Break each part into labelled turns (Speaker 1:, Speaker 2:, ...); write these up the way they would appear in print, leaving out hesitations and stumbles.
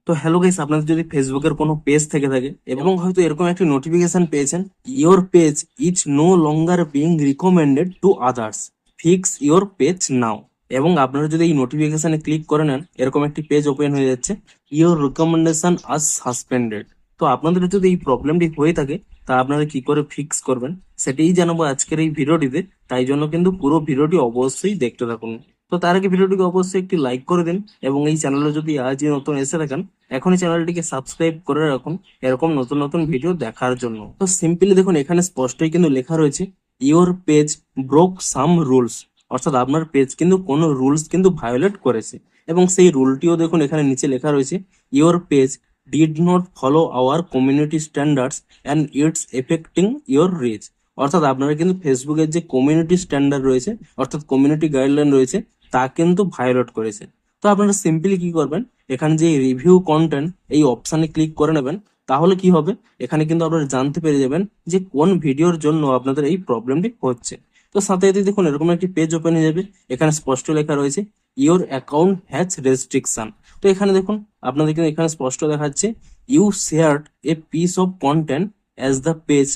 Speaker 1: তো hello guys, আপনাদের যদি ফেসবুকের কোনো পেজ থেকে থাকে এবং হয়তো এরকম একটি নোটিফিকেশন পেয়েছেন, your page is no longer being recommended to others, fix your page now. এবং আপনারা যদি এই নোটিফিকেশনে ক্লিক করে নেন, এরকম একটি পেজ ওপেন হয়ে যাচ্ছে, ইওর রিকমেন্ডেশন আজ সাসপেন্ডেড। তো আপনাদের যদি এই প্রবলেমটি হয়ে থাকে, তা আপনারা কি করে ফিক্স করবেন সেটাই জানাবো আজকের এই ভিডিওটিতে। তাই জন্য কিন্তু পুরো ভিডিওটি অবশ্যই দেখতে থাকুন। তো তার আগে ভিডিওটিকে অবশ্যই একটি লাইক করে দিন এবং এই চ্যানেলে যদি আজই নতুন এসে থাকেন, এখনই চ্যানেলটিকে সাবস্ক্রাইব করে রাখুন এরকম নতুন নতুন ভিডিও দেখার জন্য। তো সিম্পলি দেখুন, এখানে স্পষ্টই কিন্তু লেখা রয়েছে your page broke some rules, অর্থাৎ আপনার পেজ কিন্তু কোনো রুলস কিন্তু ভায়োলেট করেছে। এবং সেই রুলটিও দেখুন এখানে নিচে লেখা রয়েছে, your page did not follow our community standards and it's affecting your reach. অর্থাৎ আপনারা কিন্তু ফেসবুকের যে কমিউনিটি স্ট্যান্ডার্ড রয়েছে, অর্থাৎ কমিউনিটি গাইডলাইন রয়েছে, তা কিন্তু ভায়োলেট করেছে। তো আপনারা সিম্পলি কি করবেন, এখানে যে রিভিউ কন্টেন্ট এই অপশানে ক্লিক করে নেবেন। তাহলে কি হবে, এখানে কিন্তু আপনারা জানতে পেরে যাবেন যে কোন ভিডিওর জন্য আপনাদের এই প্রবলেমটি হচ্ছে। তো সাথে সাথে দেখুন এরকম একটি পেজ ওপেন হয়ে যাবে, এখানে স্পষ্ট লেখা রয়েছে ইওর অ্যাকাউন্ট হ্যাজ রেস্ট্রিকশন। তো এখানে দেখুন আপনাদের কিন্তু এখানে স্পষ্ট দেখাচ্ছে you shared a piece of content as the page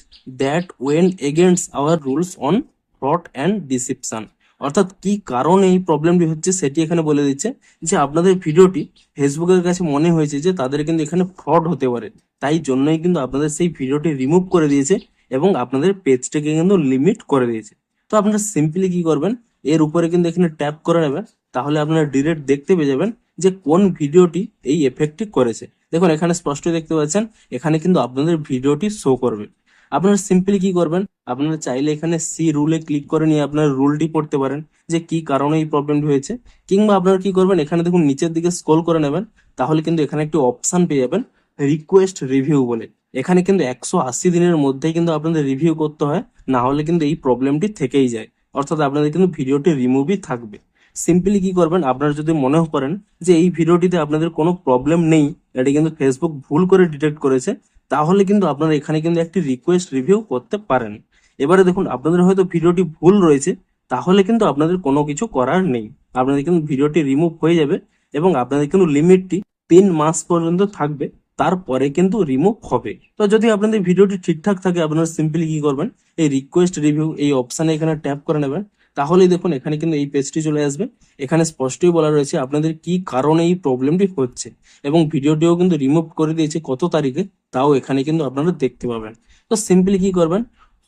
Speaker 1: that went against our rules on fraud and deception. অর্থাৎ কি কারণে এই প্রবলেমটি হচ্ছে সেটি এখানে বলে দিচ্ছে যে আপনাদের ভিডিওটি ফেসবুকের কাছে মনে হয়েছে যে তাদের কিন্তু এখানে ফ্রড হতে পারে, তাই জন্যই কিন্তু আপনাদের সেই ভিডিওটি রিমুভ করে দিয়েছে এবং আপনাদের পেজটাকে কিন্তু লিমিট করে দিয়েছে। তো আপনারা সিম্পলি কি করবেন, এর উপরে কিন্তু এখানে ট্যাপ করে নেবেন, তাহলে আপনারা ডিরেক্ট দেখতে পেয়ে যাবেন যে কোন ভিডিওটি এই এফেক্টটি করেছে। দেখুন এখানে স্পষ্ট দেখতে পাচ্ছেন, এখানে কিন্তু আপনাদের ভিডিওটি শো করবে। আপনারা সিম্পলি কি করবেন, আপনারা চাইলে এখানে সি রুলে ক্লিক করে নিয়ে আপনার রুলটি পড়তে পারেন যে কি কারণে এই প্রবলেমটি হয়েছে। কিংবা আপনারা কি করবেন, এখানে দেখুন নিচের দিকে স্ক্রল করে নেবেন, তাহলে কিন্তু এখানে একটি অপশন পেয়ে যাবেন রিকোয়েস্ট রিভিউ বলে। এখানে কিন্তু 180 দিনের মধ্যেই কিন্তু আপনাদের রিভিউ করতে হয়, না হলে কিন্তু এই প্রবলেমটি থেকেই যায়, অর্থাৎ আপনাদের কিন্তু ভিডিওটি রিমুভই থাকবে। সিম্পলি কি করবেন, আপনারা যদি মনে করেন যে এই ভিডিওটিতে আপনাদের কোনো প্রবলেম নেই, এটি কিন্তু ফেসবুক ভুল করে ডিটেক্ট করেছে, তাহলে কিন্তু আপনারা এখানে কিন্তু একটি রিকোয়েস্ট রিভিউ করতে পারেন। এবারে দেখুন আপনাদের হয়তো ভিডিওটি ভুল রয়েছে, তাহলে কিন্তু আপনাদের কোনো কিছু করার নেই, আপনাদের কিন্তু ভিডিওটি রিমুভ হয়ে যাবে এবং আপনাদের কিন্তু লিমিটটি 3 মাস পর্যন্ত থাকবে, তারপরে কিন্তু রিমুভ হবে। তো যদি আপনাদের ভিডিওটি ঠিকঠাক থাকে, আপনারা সিম্পলি কি করবেন, এই রিকোয়েস্ট রিভিউ এই অপশানে এখানে ট্যাপ করে নেবেন, তাহলেই দেখুন এখানে কিন্তু এই পেজটি চলে আসবে। এখানে স্পষ্টই বলা রয়েছে আপনাদের কি কারণে এই প্রবলেমটি হচ্ছে এবং ভিডিওটিও কিন্তু রিমুভ করে দিয়েছে কত তারিখে, তাও এখানে কিন্তু আপনারা দেখতে পাবেন। তো সিম্পলি কি করবেন,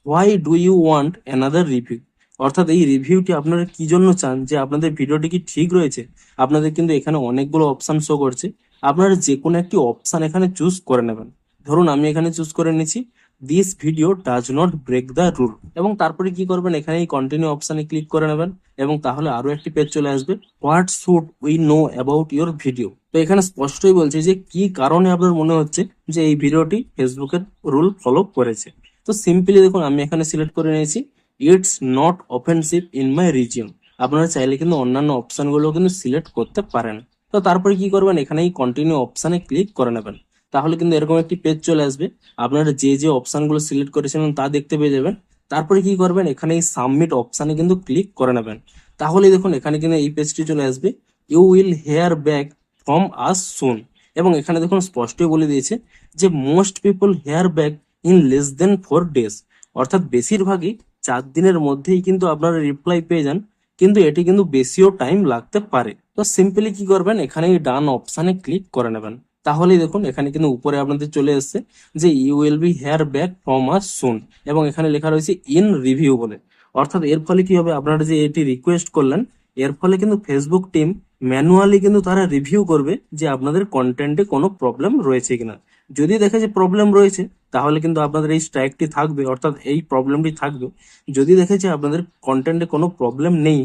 Speaker 1: why do you want another review, অর্থাৎ এই রিভিউটি আপনারা কি জন্য চান, যে আপনাদের ভিডিওটি কি ঠিক রয়েছে। আপনাদের কিন্তু এখানে অনেকগুলো অপশন শো করছে, আপনারা যে কোনো একটি অপশন এখানে চুজ করে নেবেন। ধরুন আমি এখানে চুজ করে নিচ্ছি this video does not break the rule, এবং তারপরে কি করবেন, এখানে এই কন্টিনিউ অপশনে ক্লিক করে নেবেন এবং তাহলে আরো একটি পেজ চলে আসবে, what should we know about your video. তো এখানে স্পষ্টই বলছে যে কি কারণে আপনার মনে হচ্ছে যে এই ভিডিওটি ফেসবুকের রুল ফলো করেছে। তো সিম্পলি দেখুন আমি এখানে সিলেক্ট করে নিয়েছি it's not offensive in my region. আপনারা চাইলে কিন্তু অন্যান্য অপশন গুলো কিন্তু সিলেক্ট করতে পারেন। তো তারপরে কি করবেন, এখানে এই কন্টিনিউ অপশনে ক্লিক করে নেবেন, তাহলে কিন্তু এরকম একটি পেজ চলে আসবে, আপনারা যে যে অপশন গুলো সিলেক্ট করেছিলেন তা দেখতে পেয়ে যাবেন। তারপরে কি করবেন, এখানে এই সাবমিট অপশনে কিন্তু ক্লিক করে নেবেন, তাহলে দেখুন এখানে কিন্তু এই পেজটি চলে আসবে, you will hear back from us soon. এবং এখানে দেখুন স্পষ্টই বলে দিয়েছে যে most people hear back in less than 4 days, অর্থাৎ বেশিরভাগই 4 দিনের মধ্যেই কিন্তু আপনারা রিপ্লাই পেয়ে যান, কিন্তু এটি কিন্তু বেশিও টাইম লাগতে পারে। তো সিম্পলি কি করবেন, এখানে এই ডান অপশানে ক্লিক করে নেবেন, তাহলেই দেখুন এখানে কিন্তু উপরে আপনাদের চলে এসছে যে you will be hear back from us soon, এবং এখানে লেখা রয়েছে ইন রিভিউ বলে। অর্থাৎ এর ফলে কি হবে, আপনারা যে এটি রিকোয়েস্ট করলেন, এর ফলে কিন্তু ফেসবুক টিম ম্যানুয়ালি কিন্তু তারা রিভিউ করবে যে আপনাদের কন্টেন্টে কোনো প্রবলেম রয়েছে কিনা। যদি দেখে যে প্রবলেম রয়েছে, তাহলে কিন্তু আপনাদের এই স্ট্রাইকটি থাকবে, অর্থাৎ এই প্রবলেমটি থাকবে। যদি দেখে যে আপনাদের কন্টেন্টে কোনো প্রবলেম নেই,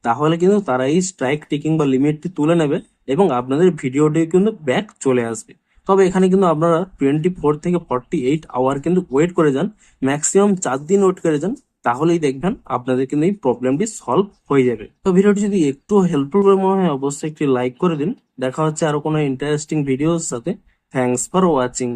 Speaker 1: তাহলে কিন্তু তারা এই স্ট্রাইক টিকিং বা লিমিটটি তুলে নেবে এবং আপনাদের ভিডিওটি কিন্তু ব্যাক চলে আসবে। তবে এখানে কিন্তু আপনারা 24 থেকে 48 আওয়ার কিন্তু ওয়েট করে যান, ম্যাক্সিমাম 4 দিন ওয়েট করে যান, তাহলেই দেখবেন আপনাদের কিন্তু এই প্রবলেমটি সলভ হয়ে যাবে। তো ভিডিওটি যদি একটু হেল্পফুল মনে হয়, অবশ্যই একটি লাইক করে দিন। দেখা হচ্ছে আরো কোনো ইন্টারেস্টিং ভিডিওর সাথে। Thanks for watching.